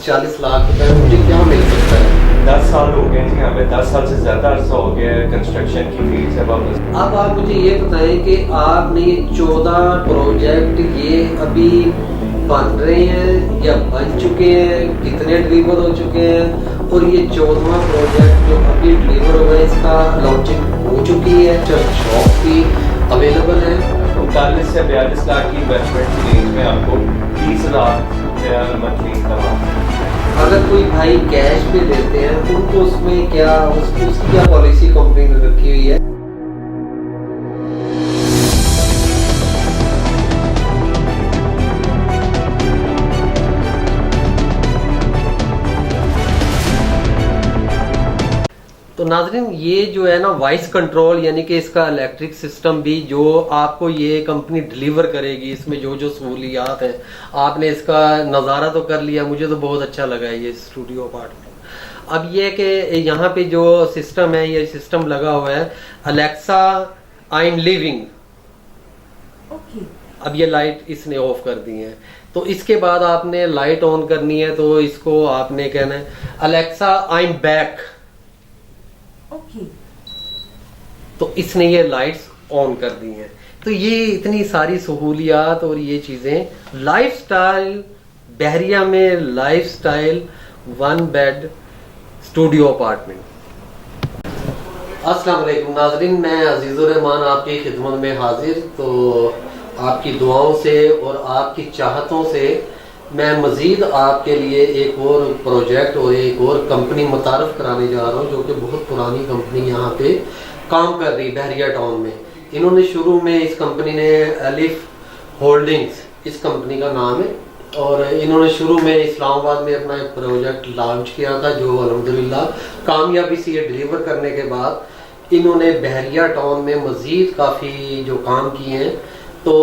35-40 लाख रुपए मुझे क्या मिल सकता है? 10 साल हो गए जी, हमें 10 साल से ज़्यादा अरसा हो गया है कंस्ट्रक्शन की फील्ड से वापस। अब आप मुझे ये बताएं कि आपने ये 14 प्रोजेक्ट ये अभी बन रहे हैं या बन चुके हैं, कितने डिलीवर हो चुके हैं, और ये 14वां प्रोजेक्ट जो अभी डिलीवर हुआ है इसका लॉन्चिंग हो चुकी है, शॉप भी अवेलेबल है? 40 से 42 लाख की इन्वेस्टमेंट की रेंज में आपको 30 लाख मंथली इनकम। अगर कोई भाई कैश पे देते हैं उनको उसमें क्या उसकी क्या पॉलिसी कंपनी ने रखी हुई है? तो नाज़रीन, ये जो है ना वॉइस कंट्रोल यानी कि इसका इलेक्ट्रिक सिस्टम भी जो आपको ये कंपनी डिलीवर करेगी, इसमें जो जो सहूलियात हैं आपने इसका नज़ारा तो कर लिया, मुझे तो बहुत अच्छा लगा है ये स्टूडियो अपार्टमेंट। अब ये कि यहाँ पे जो सिस्टम है, ये सिस्टम लगा हुआ है अलेक्सा आई एम लिविंग। अब ये लाइट इसने ऑफ कर दी है, तो इसके बाद आपने लाइट ऑन करनी है, तो इसको आपने कहना है अलेक्सा आई एम बैक। तो इसने ये लाइट्स ऑन कर दी हैं। तो ये इतनी सारी सहूलियात और ये चीजें लाइफस्टाइल बहरिया में, लाइफस्टाइल 1 बेड स्टूडियो अपार्टमेंट। अस्सलाम वालेकुम नाज़रीन, मैं अजीज़ुर रहमान आपकी खिदमत में हाजिर। तो आपकी दुआओं से और आपकी चाहतों से मैं मज़ीद आपके लिए एक और प्रोजेक्ट और एक और कंपनी मुतारफ़ कराने जा रहा हूँ, जो कि बहुत पुरानी कंपनी यहाँ पे काम कर रही बहरिया टाउन में। इन्होंने शुरू में इस कंपनी ने अलिफ होल्डिंग्स इस कंपनी का नाम है, और इन्होंने शुरू में इस्लामाबाद में अपना एक प्रोजेक्ट लॉन्च किया था, जो अल्हम्दुलिल्लाह कामयाबी से ये डिलीवर करने के बाद इन्होंने बहरिया टाउन में मज़ीद काफ़ी जो काम किए हैं। तो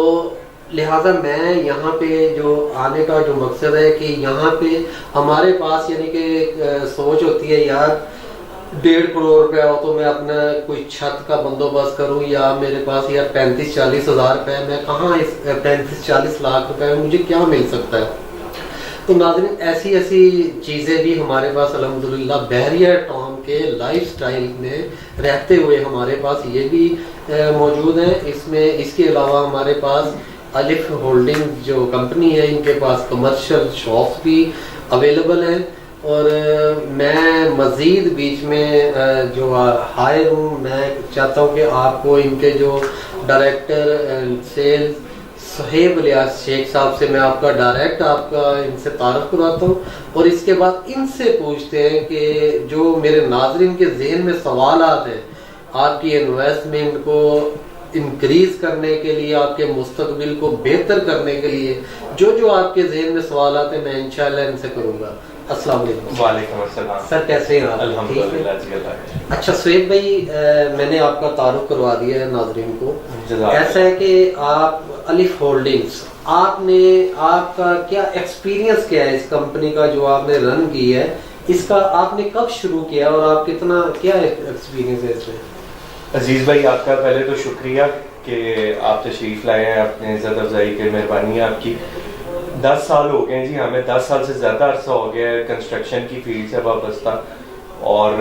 लिहाजा मैं यहाँ पे जो आने का जो मकसद है कि यहाँ पे हमारे पास यानी कि सोच होती है यार 1.5 करोड़ रुपया हो तो मैं अपना कोई छत का बंदोबस्त करूँ, या मेरे पास यार 35-40 हज़ार रुपये, मैं कहाँ इस 35-40 लाख रुपए में मुझे क्या मिल सकता है? तो नाज़रीन, ऐसी ऐसी चीज़ें भी हमारे पास अल्हम्दुलिल्लाह बहरिया टाउन के लाइफस्टाइल में रहते हुए हमारे पास ये भी मौजूद है। इसमें इसके अलावा हमारे पास अलिफ होल्डिंग जो कंपनी है, इनके पास कमर्शियल शॉप्स भी अवेलेबल हैं, और मैं मज़ीद बीच में जो हायर हूँ, मैं चाहता हूँ कि आपको इनके जो डायरेक्टर सेल्स सुहेब इलियास शेख साहब से मैं आपका डायरेक्ट आपका इनसे तारुफ कराता हूँ, और इसके बाद इनसे पूछते हैं कि जो मेरे नाज़रीन के जहन में सवालात हैं आपकी इन्वेस्टमेंट को इंक्रीज करने के लिए, आपके मुस्तकबिल को बेहतर करने के लिए, जो जो आपके जहन में सवाल आते हैं मैं इंशाल्लाह इनसे करूंगा। अस्सलाम वालेकुम। वालेकुम अस्सलाम सर, कैसे हैं आप? अल्हम्दुलिल्लाह जी, अल्लाह। अच्छा सुहेब भाई, मैंने आपका तारुफ करवा दिया है नाज़रीन को। ऐसा है कि आप अलिफ होल्डिंग्स, आपका क्या एक्सपीरियंस क्या है इस कंपनी का जो आपने रन की है, इसका आपने कब शुरू किया और आप कितना क्या एक्सपीरियंस है इसमें? अजीज भाई, आपका पहले तो शुक्रिया कि आप तशरीफ़ लाए हैं, अपने इज़्ज़त अफ़ज़ाई की मेहरबानी है आपकी। 10 साल हो गए जी, हमें 10 साल से ज़्यादा अरसा हो गया है कंस्ट्रक्शन की फील्ड से वाबस्ता। और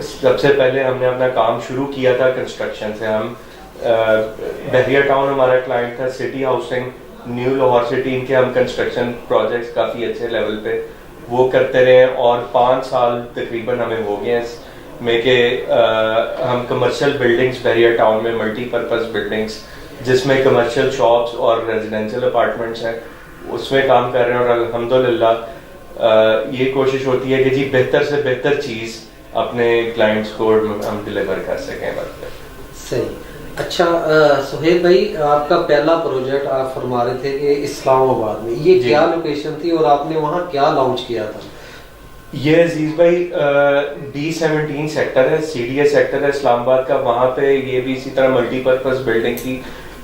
सबसे पहले हमने अपना काम शुरू किया था कंस्ट्रक्शन से। हम बहरिया टाउन हमारा क्लाइंट था, city housing, new Lahore city, इनके हम कंस्ट्रक्शन प्रोजेक्ट्स काफ़ी अच्छे लेवल पे वो करते रहे, और 5 साल तकरीबन हमें हो गए हैं में के हम कमर्शियल बिल्डिंग्स बहरिया टाउन में, मल्टीपर्पज़ बिल्डिंग्स जिसमें कमर्शियल शॉप्स और रेजिडेंशियल अपार्टमेंट्स हैं, उसमें काम कर रहे हैं। और अल्हम्दुलिल्लाह ये कोशिश होती है कि जी बेहतर से बेहतर चीज़ अपने क्लाइंट्स को हम डिलीवर कर सकें वक्त पे। सही। अच्छा सुहेब भाई, आपका पहला प्रोजेक्ट आप फरमा रहे थे कि इस्लामाबाद में, ये क्या लोकेशन थी और आपने वहाँ क्या लॉन्च किया था? ये अजीज भाई D17 सेक्टर है, CDA सेक्टर है इस्लामाबाद का। वहाँ पे ये भी इसी तरह मल्टीपर्पज़ बिल्डिंग थी,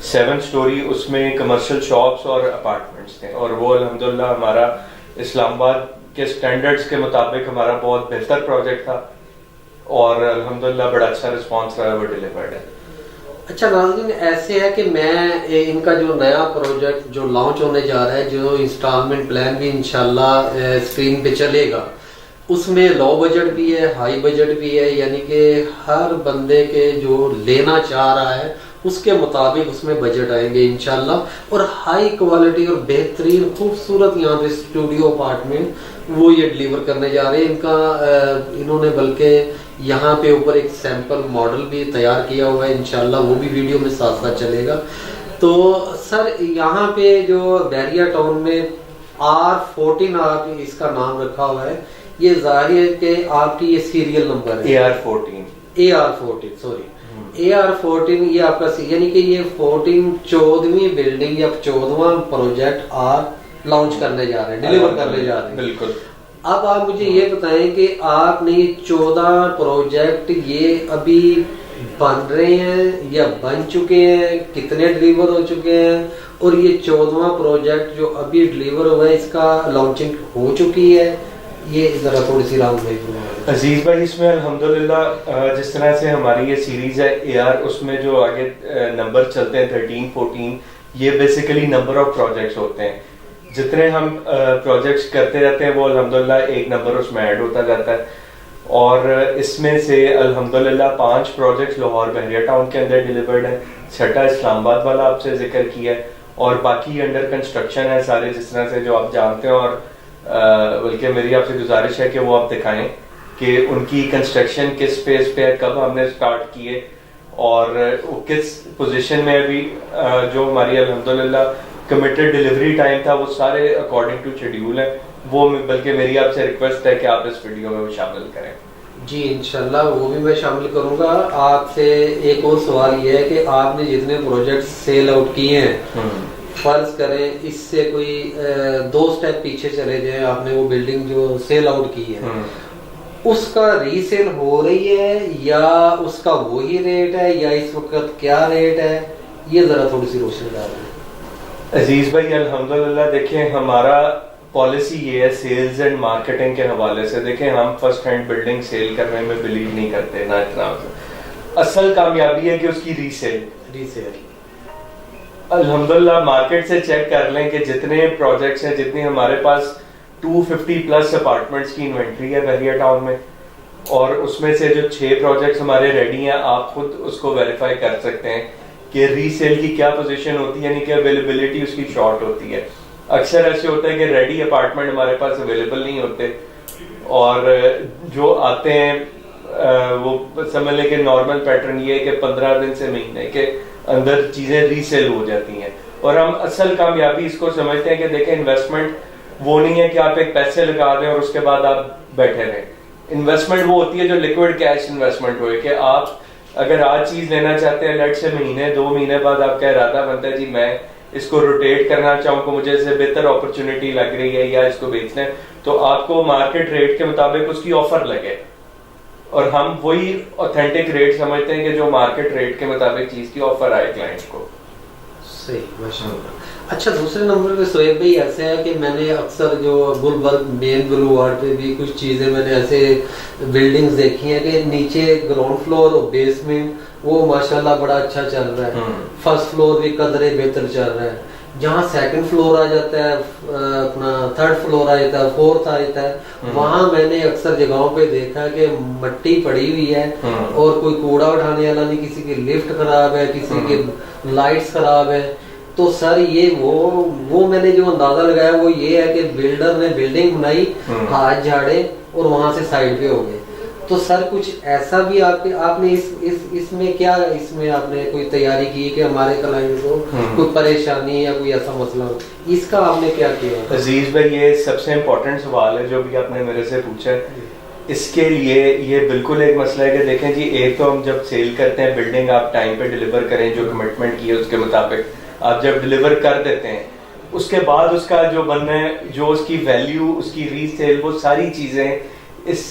7 स्टोरी, उसमें कमर्शियल शॉप्स और अपार्टमेंट्स थे। और वो अल्हम्दुलिल्लाह हमारा इस्लामाबाद के स्टैंडर्ड्स के मुताबिक हमारा बहुत बेहतर प्रोजेक्ट था, और अल्हम्दुलिल्लाह बड़ा अच्छा रिस्पॉन्स रहा, वो डिलीवर्ड है। अच्छा नाज़रीन, ऐसे है कि मैं इनका जो नया प्रोजेक्ट जो लॉन्च होने जा रहा है, जो इंस्टॉलमेंट प्लान भी इंशाल्लाह स्क्रीन पे चलेगा, उसमें लो बजट भी है, हाई बजट भी है, यानी कि हर बंदे के जो लेना चाह रहा है उसके मुताबिक उसमें बजट आएंगे इंशाल्लाह। और हाई क्वालिटी और बेहतरीन खूबसूरत यहाँ पे स्टूडियो अपार्टमेंट वो ये डिलीवर करने जा रहे हैं। इनका इन्होंने बल्कि यहाँ पे ऊपर एक सैंपल मॉडल भी तैयार किया हुआ है, इंशाल्लाह वो भी वीडियो में साथ साथ चलेगा। तो सर यहाँ पे जो बहरिया टाउन में R14 आप इसका नाम रखा हुआ है, ये जाहिर है कि आपकी ये सीरियल नंबर है AR14 सॉरी AR14, ये आपका यानी कि ये 14वीं बिल्डिंग या 14वां प्रोजेक्ट आप लॉन्च करने जा रहे हैं, डिलीवर करने जा रहे हैं। बिल्कुल। अब आप मुझे ये बताएं कि आपने ये 14 प्रोजेक्ट ये अभी बन रहे हैं या बन चुके हैं, कितने डिलीवर हो चुके हैं, और ये 14वां प्रोजेक्ट जो अभी डिलीवर हुआ है इसका लॉन्चिंग हो चुकी है, ये जरा थोड़ी सी राउंड में अजीज भाई। इसमें अल्हम्दुलिल्लाह जिस तरह से हमारी ये सीरीज है AR, उसमें जो आगे नंबर चलते हैं 13, 14, ये बेसिकली नंबर ऑफ प्रोजेक्ट्स होते हैं। जितने हम प्रोजेक्ट्स करते रहते हैं वो अल्हम्दुलिल्लाह एक नंबर उसमें ऐड होता जाता है। और इसमें से अल्हम्दुलिल्लाह 5 प्रोजेक्ट्स लाहौर बहरिया टाउन के अंदर डिलीवर्ड है, 6 इस्लामाबाद वाला आपसे जिक्र किया है, और बाकी अंडर कंस्ट्रक्शन है सारे, जिस तरह से जो आप जानते हैं। और बल्कि मेरी आपसे गुजारिश है कि वो आप दिखाएं कि उनकी कंस्ट्रक्शन किस फेज पे है, कब हमने स्टार्ट किए और वो किस पोजीशन में अभी जो हमारी अल्हम्दुलिल्लाह कमिटेड डिलीवरी टाइम था वो सारे अकॉर्डिंग टू शेड्यूल है। वो बल्कि मेरी आपसे रिक्वेस्ट है कि आप इस वीडियो में वो शामिल करें। जी इंशाल्लाह वो भी मैं शामिल करूंगा। आपसे एक और सवाल ये है कि आपने जितने प्रोजेक्ट सेल आउट किए हैं, फर्ज करें इससे कोई 2 स्टेप पीछे चले जाए, आपने वो बिल्डिंग जो सेल आउट की है उसका रीसेल हो रही है या उसका वही रेट है या इस वक्त क्या रेट है, ये जरा थोड़ी सी रोशनी डालें। अजीज भाई अल्हम्दुलिल्लाह देखें, हमारा पॉलिसी ये है सेल्स एंड मार्केटिंग के हवाले से, देखें हम फर्स्ट हैंड बिल्डिंग सेल करने में बिलीव नहीं करते ना इतना। असल कामयाबी है कि उसकी रीसेल अल्हम्दुलिल्लाह मार्केट से चेक कर लें कि जितने प्रोजेक्ट्स हैं, जितनी हमारे पास 250 प्लस अपार्टमेंट्स की इन्वेंट्री है बहरिया टाउन में, और उसमें से जो 6 प्रोजेक्ट्स हमारे रेडी हैं, आप खुद उसको वेरीफाई कर सकते हैं कि रीसेल की क्या पोजीशन होती है, यानी कि अवेलेबिलिटी उसकी शॉर्ट होती है। अक्सर ऐसे होता है कि रेडी अपार्टमेंट हमारे पास अवेलेबल नहीं होते, और जो आते हैं वो समझ लें कि नॉर्मल पैटर्न ये है कि 15 दिन से महीने के अंदर चीजें रीसेल हो जाती हैं। और हम असल कामयाबी इसको समझते हैं कि देखें इन्वेस्टमेंट वो नहीं है कि आप एक पैसे लगा दें और उसके बाद आप बैठे रहें। इन्वेस्टमेंट वो होती है जो लिक्विड कैश इन्वेस्टमेंट हो, कि आप अगर आज चीज लेना चाहते हैं, लेट से महीने 2 महीने बाद आपका इरादा बनता है जी मैं इसको रोटेट करना चाहूँ, को मुझे इससे बेहतर अपॉर्चुनिटी लग रही है या इसको बेचना है, तो आपको मार्केट रेट के मुताबिक उसकी ऑफर लगे, और हम वही ऑथेंटिक रेट समझते हैं कि जो मार्केट रेट के मुताबिक चीज की ऑफर आए क्लाइंट को। सही, माशाल्लाह। अच्छा, दूसरे नंबर पे सोहेब भाई ऐसे है कि मैंने अक्सर जो गुलबर्ग मेन बुलवार्ड पे भी कुछ चीजें मैंने ऐसे बिल्डिंग्स देखी हैं कि नीचे ग्राउंड फ्लोर और बेसमेंट वो माशाल्लाह बड़ा अच्छा चल रहा है, फर्स्ट फ्लोर भी कदरे बेहतर चल रहा है, जहाँ सेकंड फ्लोर आ जाता है, अपना थर्ड फ्लोर आ जाता है, फोर्थ आ जाता है, वहां मैंने अक्सर जगहों पे देखा कि मट्टी पड़ी हुई है और कोई कूड़ा उठाने वाला नहीं, किसी की लिफ्ट खराब है, किसी की लाइट्स खराब है। तो सर ये वो मैंने जो अंदाजा लगाया वो ये है कि बिल्डर ने बिल्डिंग बनाई, हाथ झाड़े और वहां से साइड पे हो गए। तो सर कुछ ऐसा भी आपने इसमें क्या इसमें आपने कोई तैयारी की कि हमारे क्लाइंट को कोई परेशानी या कोई ऐसा मसला हो, इसका आपने क्या किया? अजीज भाई ये सबसे इम्पोर्टेंट सवाल है जो भी आपने मेरे से पूछा है। इसके लिए ये बिल्कुल एक मसला है कि देखें जी, एक तो हम जब सेल करते हैं बिल्डिंग आप टाइम पे डिलीवर करें, जो कमिटमेंट की है उसके मुताबिक आप जब डिलीवर कर देते हैं, उसके बाद उसका जो बनना है, जो उसकी वैल्यू, उसकी रीसेल, वो सारी चीजें इस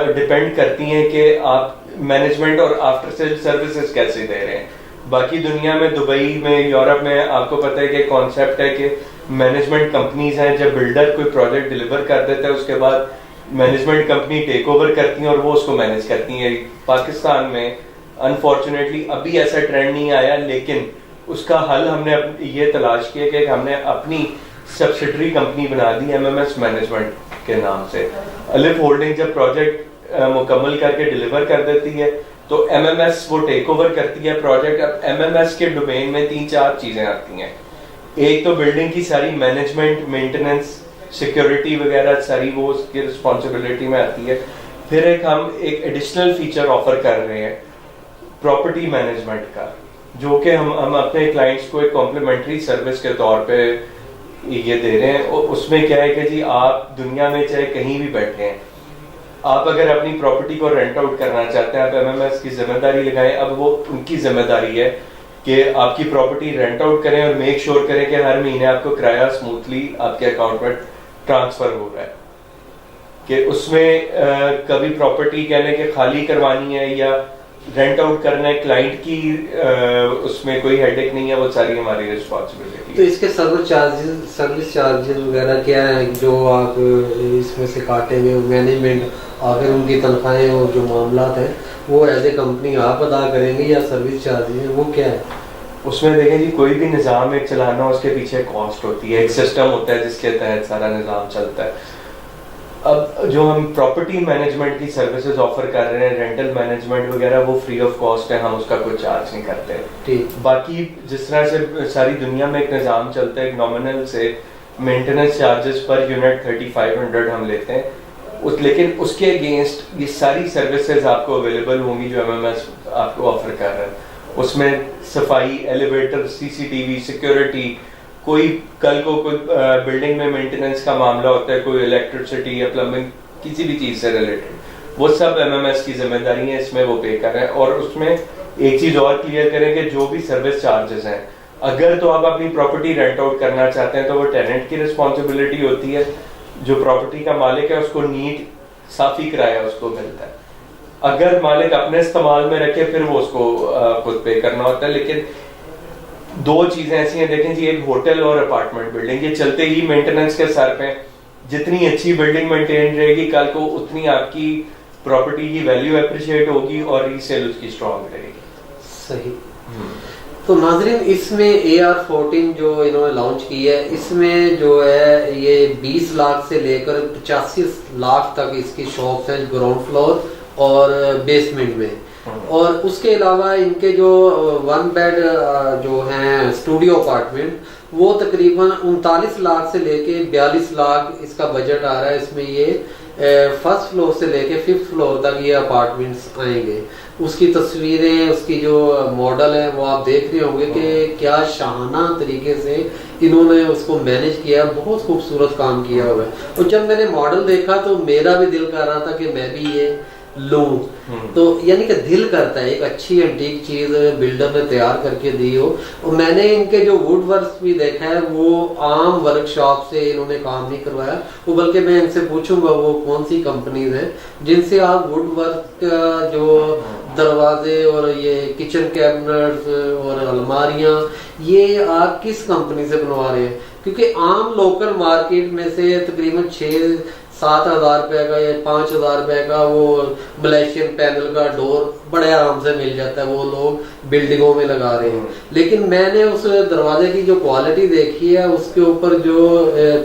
डिपेंड करती हैं कि आप मैनेजमेंट और आफ्टर सेल सर्विसेज कैसे दे रहे हैं। बाकी दुनिया में, दुबई में, यूरोप में आपको पता है कि कॉन्सेप्ट है कि मैनेजमेंट कंपनीज हैं, जब बिल्डर कोई प्रोजेक्ट डिलीवर कर देता है उसके बाद मैनेजमेंट कंपनी टेक ओवर करती हैं और वो उसको मैनेज करती हैं। पाकिस्तान में अनफॉर्चुनेटली अभी ऐसा ट्रेंड नहीं आया, लेकिन उसका हल हमने ये तलाश किया कि हमने अपनी सब्सिडरी कंपनी बना दी एमएमएस मैनेजमेंट के नाम से। अलिफ होल्डिंग जब प्रोजेक्ट मुकम्मल करके डिलीवर कर देती है तो एमएमएस वो टेक ओवर करती है प्रोजेक्ट। अब एमएमएस के डोमेन में 3-4 चीजें आती हैं। एक तो बिल्डिंग की सारी मैनेजमेंट, मेंटेनेंस, सिक्योरिटी वगैरह सारी वो उसकी रिस्पॉन्सिबिलिटी में आती है। फिर हम एक एडिशनल फीचर ऑफर कर रहे हैं प्रॉपर्टी मैनेजमेंट का, जो कि हम अपने क्लाइंट्स को एक कॉम्प्लीमेंट्री सर्विस के तौर पे ये दे रहे हैं। और उसमें क्या है कि जी आप दुनिया में चाहे कहीं भी बैठे हैं, आप अगर अपनी प्रॉपर्टी को रेंट आउट करना चाहते हैं, आप एमएमएस की जिम्मेदारी लगाएं। अब वो उनकी जिम्मेदारी है कि आपकी प्रॉपर्टी रेंट आउट करें और मेक श्योर करें कि हर महीने आपको किराया स्मूथली आपके अकाउंट में ट्रांसफर हो रहा है, कि उसमें कभी प्रॉपर्टी कहने के खाली करवानी है या रेंट आउट करना है क्लाइंट की, उसमें कोई हेडेक नहीं है, वो सारी हमारी रिस्पॉन्सिबिलिटी। तो इसके सर्विस चार्जेस वगैरह क्या है जो आप इसमें से काटेंगे? मैनेजमेंट आखिर उनकी तनख्वाहें और जो मामला हैं वो एज ए कंपनी आप अदा करेंगे या सर्विस चार्जेस वो क्या है? उसमें देखें जी, कोई भी निज़ाम एक चलाना उसके पीछे कॉस्ट होती है, एक सिस्टम होता है जिसके तहत सारा निज़ाम चलता है। अब जो हम प्रॉपर्टी मैनेजमेंट की सर्विसेज ऑफर कर रहे हैं, रेंटल मैनेजमेंट वगैरह, वो फ्री ऑफ कॉस्ट है, हम उसका कोई चार्ज नहीं करते। ठीक। बाकी जिस तरह से सारी दुनिया में एक निज़ाम चलता है, एक नॉमिनल से मेंटेनेंस चार्जेस पर यूनिट 3500 हम लेते हैं लेकिन उसके अगेंस्ट ये सारी सर्विसेज आपको अवेलेबल होंगी जो एमएमएस आपको ऑफर कर रहा है। उसमें सफाई, एलिवेटर, सीसीटीवी, सिक्योरिटी, कोई कल को कोई बिल्डिंग में मेंटेनेंस का मामला होता है, कोई इलेक्ट्रिसिटी या प्लम्बिंग किसी भी चीज से रिलेटेड, वो सब एमएमएस की जिम्मेदारी है, इसमें वो पे कर रहे हैं। और उसमें एक चीज और क्लियर करें कि जो भी सर्विस चार्जेस हैं, अगर तो आप अपनी प्रॉपर्टी रेंट आउट करना चाहते हैं तो वो टेनेंट की रिस्पॉन्सिबिलिटी होती है, जो प्रॉपर्टी का मालिक है उसको नीट साफी किराया उसको मिलता है। अगर मालिक अपने इस्तेमाल में रखे फिर वो उसको खुद पे करना होता है। लेकिन दो चीजें ऐसी हैं, देखें जी, एक होटल और अपार्टमेंट बिल्डिंग, ये चलते ही मेंटेनेंस के सर पे, जितनी अच्छी बिल्डिंग मेंटेन रहेगी कल को उतनी आपकी प्रॉपर्टी की वैल्यू अप्रिशिएट होगी और रीसेल उसकी स्ट्रॉन्ग रहेगी। सही। तो नाजरीन, इसमें AR14 जो इन्होंने लॉन्च की है, इसमें जो है ये 20 लाख से लेकर 85 लाख तक इसकी शॉप्स हैं ग्राउंड फ्लोर और बेसमेंट में। और उसके अलावा इनके जो 1 बेड जो हैं स्टूडियो अपार्टमेंट, वो तकरीबन 39 लाख से लेके 42 लाख इसका बजट आ रहा है। इसमें ये फर्स्ट फ्लोर से लेके 5th फ्लोर तक ये अपार्टमेंट्स आएंगे। उसकी तस्वीरें, उसकी जो मॉडल है वो आप देख रहे होंगे कि क्या शाहाना तरीके से इन्होंने उसको मैनेज किया, बहुत खूबसूरत काम किया हुआ है। और जब मैंने मॉडल देखा तो मेरा भी दिल कर रहा था कि मैं भी ये लूं। तो यानी कि दिल करता है, एक अच्छी एंटीक चीज बिल्डर ने तैयार करके दी हो। और मैंने इनके जो वुड वर्क भी देखा है, वो आम वर्कशॉप से इन्होंने काम नहीं करवाया, वो बल्कि मैं इनसे पूछूंगा वो कौन सी कंपनीज हैं जिनसे आप वुड वर्क जो दरवाजे और ये किचन कैबिनेट्स और अलमारियां, ये आप किस कंपनी से बनवा रहे हैं? क्योंकि आम लोकल मार्केट में से तकरीबन 6-7 हजार रुपए का या 5 हजार रुपए का वो मलेशियन पैनल का डोर बड़े आराम से मिल जाता है, वो लोग बिल्डिंगों में लगा रहे हैं। लेकिन मैंने उस दरवाजे की जो क्वालिटी देखी है, उसके ऊपर जो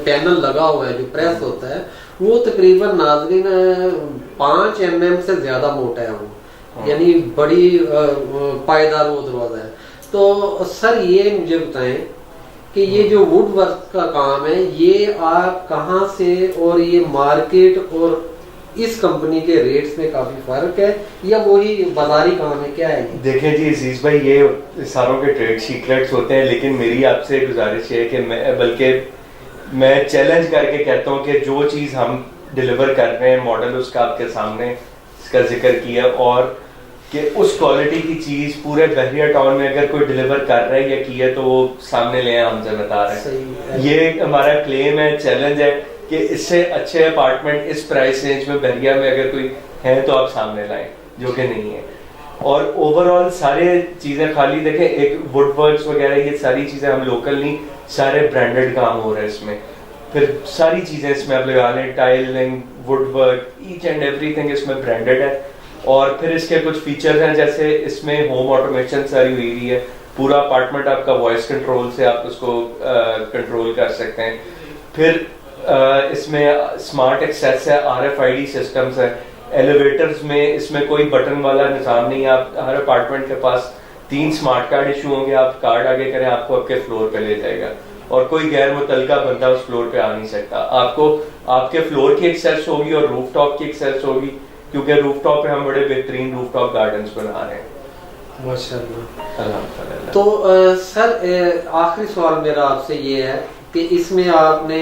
पैनल लगा हुआ है, जो प्रेस होता है, वो तकरीबन नाज़रीन 5 mm से ज्यादा मोटा है वो, यानी बड़ी पायदार वो दरवाजा है। तो सर ये मुझे बताएं कि ये जो वुड वर्क का काम है, ये आप कहाँ से, और ये मार्केट और इस कंपनी के रेट्स में काफी फर्क है या वही बाजारी काम है, क्या है? देखें जी अजीज भाई, ये सारों के ट्रेड सीक्रेट्स होते हैं, लेकिन मेरी आपसे गुजारिश है कि मैं चैलेंज करके कहता हूँ कि जो चीज हम डिलीवर कर रहे हैं, मॉडल उसका आपके सामने इसका जिक्र किया, और कि उस क्वालिटी की चीज पूरे बहरिया टाउन में अगर कोई डिलीवर कर रहा है या किया तो वो सामने ले, हम जिम्मेदार हैं। ये हमारा क्लेम है, चैलेंज है कि इससे अच्छे अपार्टमेंट इस प्राइस रेंज में बहरिया में अगर कोई है तो आप सामने लाएं, जो कि नहीं है। और ओवरऑल सारे चीजें खाली देखें, एक वुड वर्क्स वगैरह ये सारी चीजें हम लोकल नहीं, सारे ब्रांडेड काम हो रहे हैं इसमें। फिर सारी चीजें इसमें आप लगा लें, tiling, would work, each and everything इसमें ब्रांडेड है। और फिर इसके कुछ फीचर्स हैं, जैसे इसमें होम ऑटोमेशन सारी हुई हुई है, पूरा अपार्टमेंट आपका वॉइस कंट्रोल से आप उसको कंट्रोल कर सकते हैं। फिर इसमें स्मार्ट एक्सेस है, RFID सिस्टम्स है। एलिवेटर्स में इसमें कोई बटन वाला निज़ाम नहीं है, आप हर अपार्टमेंट के पास 3 स्मार्ट कार्ड इशू होंगे, आप कार्ड आगे करें आपको आपके फ्लोर पे ले जाएगा और कोई गैर मुतलका बंदा उस फ्लोर पे आ नहीं सकता। आपको आपके फ्लोर की एक्सेस होगी और रूफटॉप की एक्सेस होगी, क्योंकि रूफटॉप पे हम बड़े बेहतरीन रूफटॉप गार्डन्स बना रहे हैं माशाल्लाह। अल्हम्दुलिल्लाह। तो सर आखिरी सवाल मेरा आपसे ये है कि इसमें आपने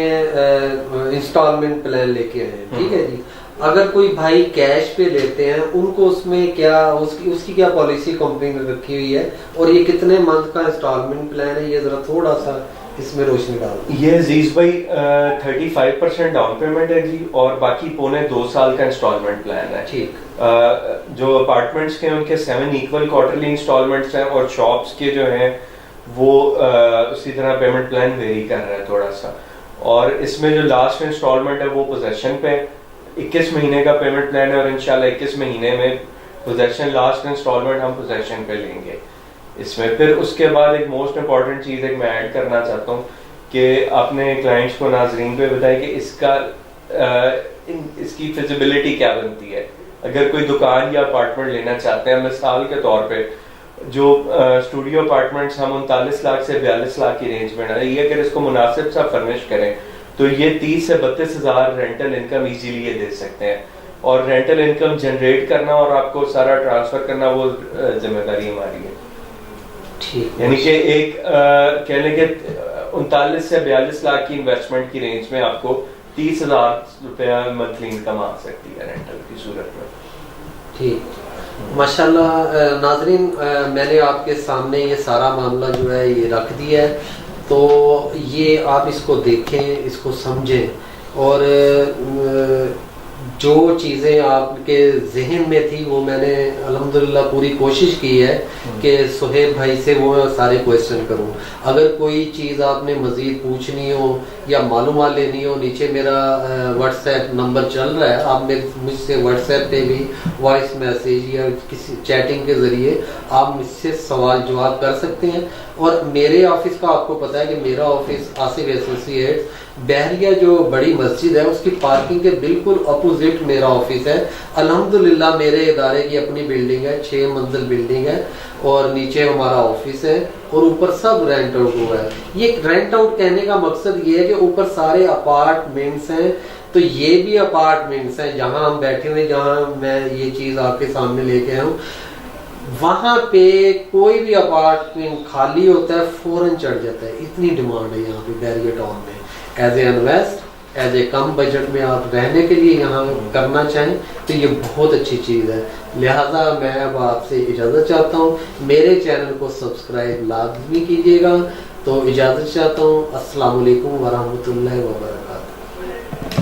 इंस्टॉलमेंट प्लान लेके आए हैं, ठीक है जी। अगर कोई भाई कैश पे लेते हैं उनको उसमें क्या उसकी क्या पॉलिसी कंपनी ने रखी हुई है और ये कितने मंथ का इंस्टॉलमेंट प्लान है, ये जरा थोड़ा सा इसमें रोशनी डाल। ये अजीज भाई 35% डाउन पेमेंट है जी, और बाकी पौने 2 साल का इंस्टॉलमेंट प्लान है। ठीक। जो अपार्टमेंट्स के उनके 7 इक्वल क्वार्टरली इंस्टॉलमेंट्स हैं, और शॉप्स के जो हैं वो उसी तरह पेमेंट प्लान वेरी कर रहा है थोड़ा सा। और इसमें जो लास्ट इंस्टॉलमेंट है वो पोजेशन पे 21 महीने का पेमेंट प्लान है, और इंशाल्लाह 21 महीने में पोजेशन लास्ट इंस्टॉलमेंट हम पोजेशन पे लेंगे इसमें। फिर उसके बाद एक मोस्ट इंपॉर्टेंट चीज़ एक मैं ऐड करना चाहता हूँ कि अपने क्लाइंट्स को नाजरीन पे बताएं कि इसकी फिजिबिलिटी क्या बनती है। अगर कोई दुकान या अपार्टमेंट लेना चाहते हैं, मिसाल के तौर पे जो स्टूडियो अपार्टमेंट्स हम 39 लाख से 42 लाख की रेंज में ये अगर इसको मुनासिब सा फर्निश करें तो ये 30 से 32 हज़ार रेंटल इनकम इजीली ये दे सकते हैं। और रेंटल इनकम जनरेट करना और आपको सारा ट्रांसफर करना वो जिम्मेदारी हमारी है। ठीक। यानी कि एक कह लें कि 39 से 42 लाख की इन्वेस्टमेंट की रेंज में आपको 30,000 रुपया मंथली इनकम आ सकती है रेंटल की सूरत में। ठीक। माशाल्लाह नाजरीन, मैंने आपके सामने ये सारा मामला जो है ये रख दिया है, तो ये आप इसको देखें, इसको समझें, और जो चीज़ें आपके जहन में थी वो मैंने अल्हम्दुलिल्लाह पूरी कोशिश की है कि सुहेब भाई से वो सारे क्वेश्चन करूं। अगर कोई चीज़ आपने मज़ीद पूछनी हो या मालूमात लेनी हो, नीचे मेरा व्हाट्सएप नंबर चल रहा है, आप मुझसे व्हाट्सएप पे भी वॉइस मैसेज या किसी चैटिंग के ज़रिए आप मुझसे सवाल जवाब कर सकते हैं। और मेरे ऑफिस का आपको पता है कि मेरा ऑफिस आसिफ एसोसिएट बहरिया जो बड़ी मस्जिद है उसकी पार्किंग के बिल्कुल अपोजिट मेरा ऑफिस है। अल्हम्दुलिल्लाह मेरे इदारे की अपनी बिल्डिंग है, 6 मंजिल बिल्डिंग है, और नीचे हमारा ऑफिस है और ऊपर सब रेंट आउट हुआ है। ये रेंट आउट कहने का मकसद ये है कि ऊपर सारे अपार्टमेंट्स हैं, तो ये भी अपार्टमेंट्स हैं जहां हम बैठे हुए, जहां मैं ये चीज आपके सामने लेके आया हूँ, वहां पे कोई भी अपार्टमेंट खाली होता है फौरन चढ़ जाता है। इतनी डिमांड है यहाँ पे बहरिया टाउन में। As a invest, as a कम बजट में आप रहने के लिए यहाँ करना चाहें तो ये बहुत अच्छी चीज़ है। लिहाजा मैं अब आपसे इजाज़त चाहता हूँ, मेरे चैनल को सब्सक्राइब लाजमी कीजिएगा। तो इजाज़त चाहता हूँ। अस्सलाम वालेकुम वरहमतुल्लाहि वबरकातुहू।